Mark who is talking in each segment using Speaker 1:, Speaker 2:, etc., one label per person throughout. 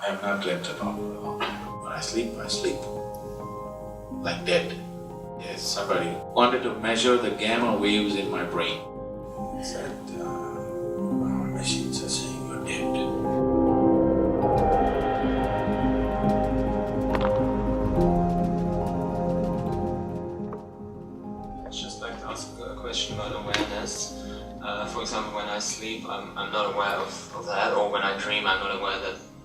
Speaker 1: I have not dreamt at all. When I sleep, like dead. Yes, somebody wanted to measure the gamma waves in my brain. He said, our machines are saying you're dead.
Speaker 2: I'd just like to ask a question about awareness. For example, when I sleep, I'm not aware of that, or when I dream, I'm not aware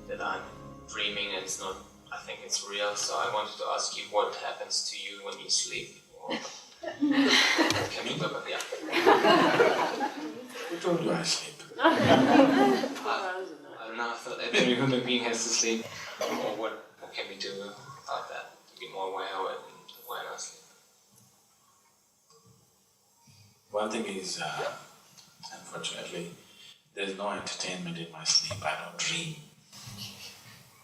Speaker 2: that I'm dreaming and it's not, I think it's real. So I wanted to ask you what happens to you when you sleep. Can you go back? Yeah.
Speaker 1: Who told you I sleep?
Speaker 2: I don't know, I thought every human being has to sleep. Or what can we do about that? To be more aware of it when I sleep.
Speaker 1: One thing is, unfortunately, there's no entertainment in my sleep. I don't dream.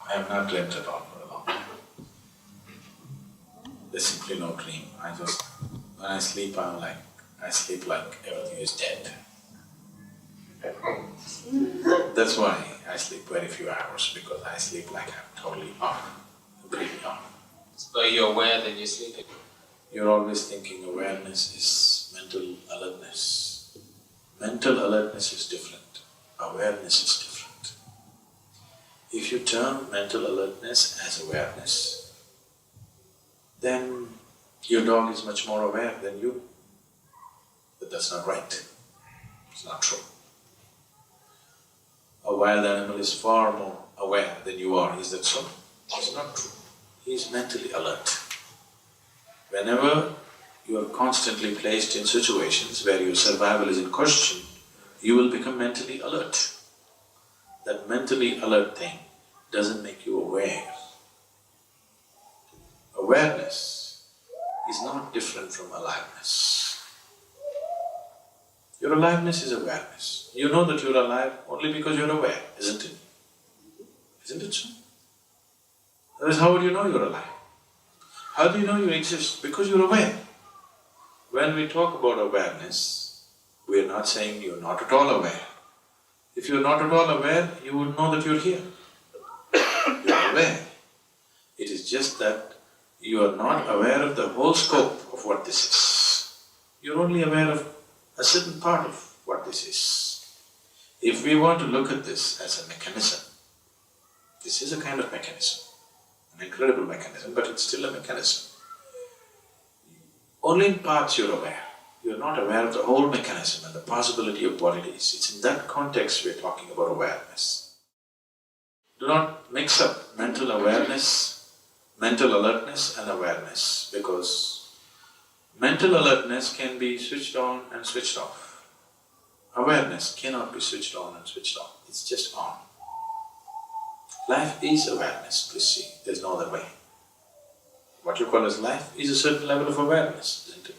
Speaker 1: I have not dreamt at all for a long time. There's simply no dream. When I sleep, I sleep like everything is dead. That's why I sleep very few hours, because I sleep like I'm totally off, completely off.
Speaker 2: So you're aware that you're sleeping?
Speaker 1: You're always thinking awareness is mental alertness. Mental alertness is different, awareness is different. If you term mental alertness as awareness, then your dog is much more aware than you. But that's not right, it's not true. A wild animal is far more aware than you are, is that so? It's not true. He is mentally alert. Whenever you are constantly placed in situations where your survival is in question, you will become mentally alert. That mentally alert thing doesn't make you aware. Awareness is not different from aliveness. Your aliveness is awareness. You know that you're alive only because you're aware, isn't it? Isn't it so? Otherwise, how would you know you're alive? How do you know you exist? Because you're aware. When we talk about awareness, we are not saying you're not at all aware. If you're not at all aware, you would know that you're here. You're aware. It is just that you are not aware of the whole scope of what this is. You're only aware of a certain part of what this is. If we want to look at this as a mechanism, this is a kind of mechanism, an incredible mechanism, but it's still a mechanism. Only in parts you're aware. You're not aware of the whole mechanism and the possibility of what it is. It's in that context we're talking about awareness. Do not mix up mental awareness, mental alertness and awareness, because mental alertness can be switched on and switched off. Awareness cannot be switched on and switched off, it's just on. Life is awareness, please see, there's no other way. What you call as life is a certain level of awareness, isn't it?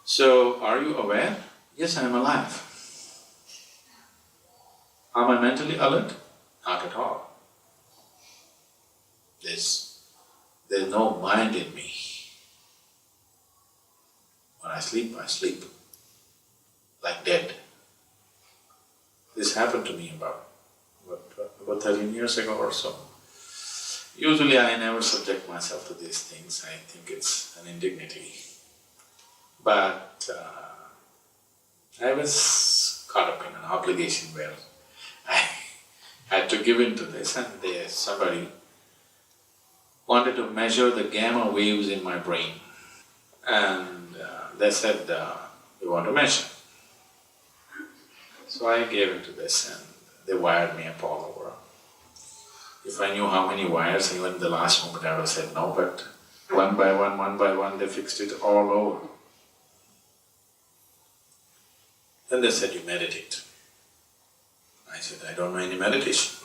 Speaker 1: So, are you aware? Yes, I am alive. Am I mentally alert? Not at all. There's no mind in me. When I sleep, like dead. This happened to me about 13 years ago or so. Usually I never subject myself to these things, I think it's an indignity. But I was caught up in an obligation where I had to give in to this, and somebody wanted to measure the gamma waves in my brain. And they said, we want to measure. So I gave in to this and they wired me up all over. If I knew how many wires, even in the last moment I would have said no, but one by one, they fixed it all over. Then they said, you meditate. I said, I don't know any meditation.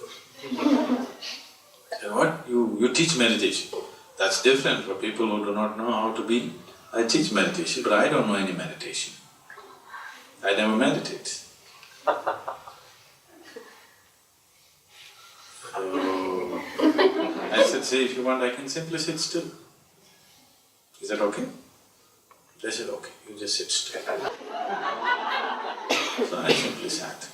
Speaker 1: They said, what? You teach meditation? That's different for people who do not know how to be. I teach meditation, but I don't know any meditation. I never meditate. So, I said, say, if you want, I can simply sit still. Is that okay? They said, okay, you just sit still. So I simply sat.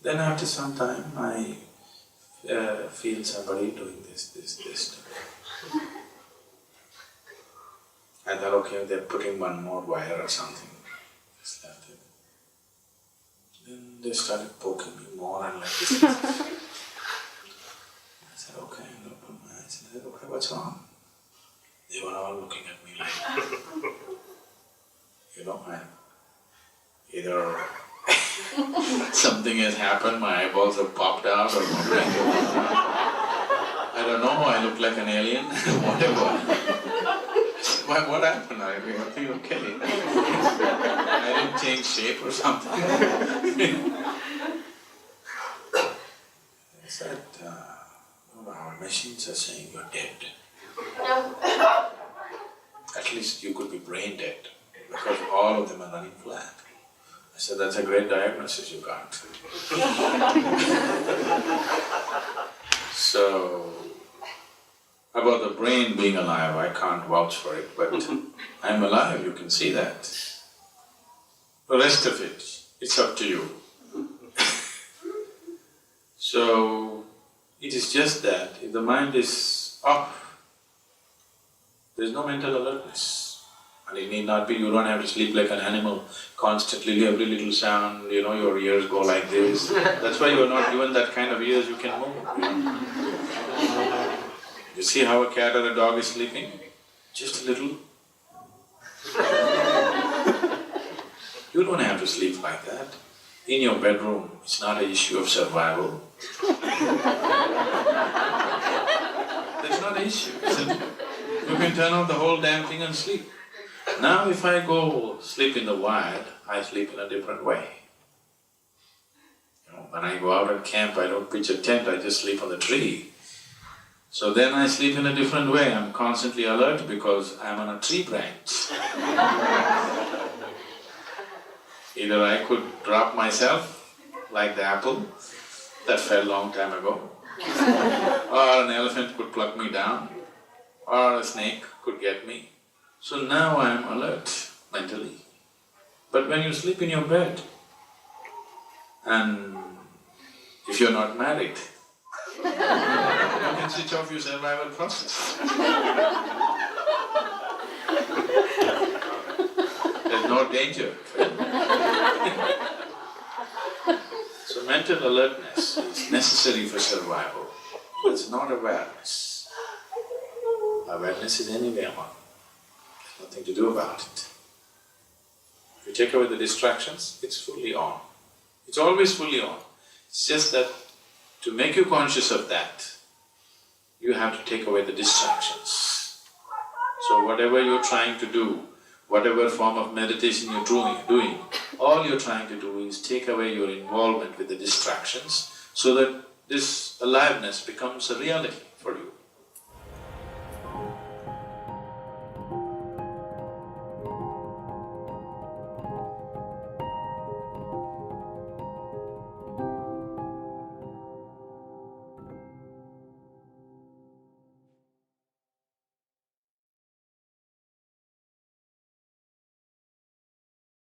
Speaker 1: Then after some time, I feel somebody doing this. I thought, okay, they're putting one more wire or something. Just left it. Then they started poking me more and like this. I said, okay, I opened my eyes and I said, okay, what's wrong? They were all looking at me like, I'm either something has happened, my eyeballs have popped out or my brain has popped out. I don't know, I look like an alien, whatever. What happened? I feel okay. I didn't change shape or something. I said, our machines are saying you're dead. At least you could be brain dead, because all of them are running flat. I said, that's a great diagnosis you got. So, about the brain being alive, I can't vouch for it, but I'm alive, you can see that. The rest of it, it's up to you. So, it is just that if the mind is off, there's no mental alertness. And it need not be, you don't have to sleep like an animal, constantly every little sound, your ears go like this. That's why you're not given that kind of ears, you can move. You see how a cat or a dog is sleeping? Just a little. You don't have to sleep like that. In your bedroom, it's not an issue of survival. That's not an issue, isn't it? You can turn off the whole damn thing and sleep. Now if I go sleep in the wild, I sleep in a different way. When I go out and camp, I don't pitch a tent, I just sleep on the tree. So then I sleep in a different way, I'm constantly alert because I'm on a tree branch. Either I could drop myself, like the apple that fell long time ago, or an elephant could pluck me down, or a snake could get me. So now I am alert mentally. But when you sleep in your bed, and if you're not married, you can switch off your survival process. There's no danger. So mental alertness is necessary for survival. It's not awareness. Awareness is anyway on. There's nothing to do about it. If you take away the distractions, it's fully on. It's always fully on. It's just that to make you conscious of that, you have to take away the distractions. So whatever you're trying to do, whatever form of meditation you're doing, all you're trying to do is take away your involvement with the distractions so that this aliveness becomes a reality.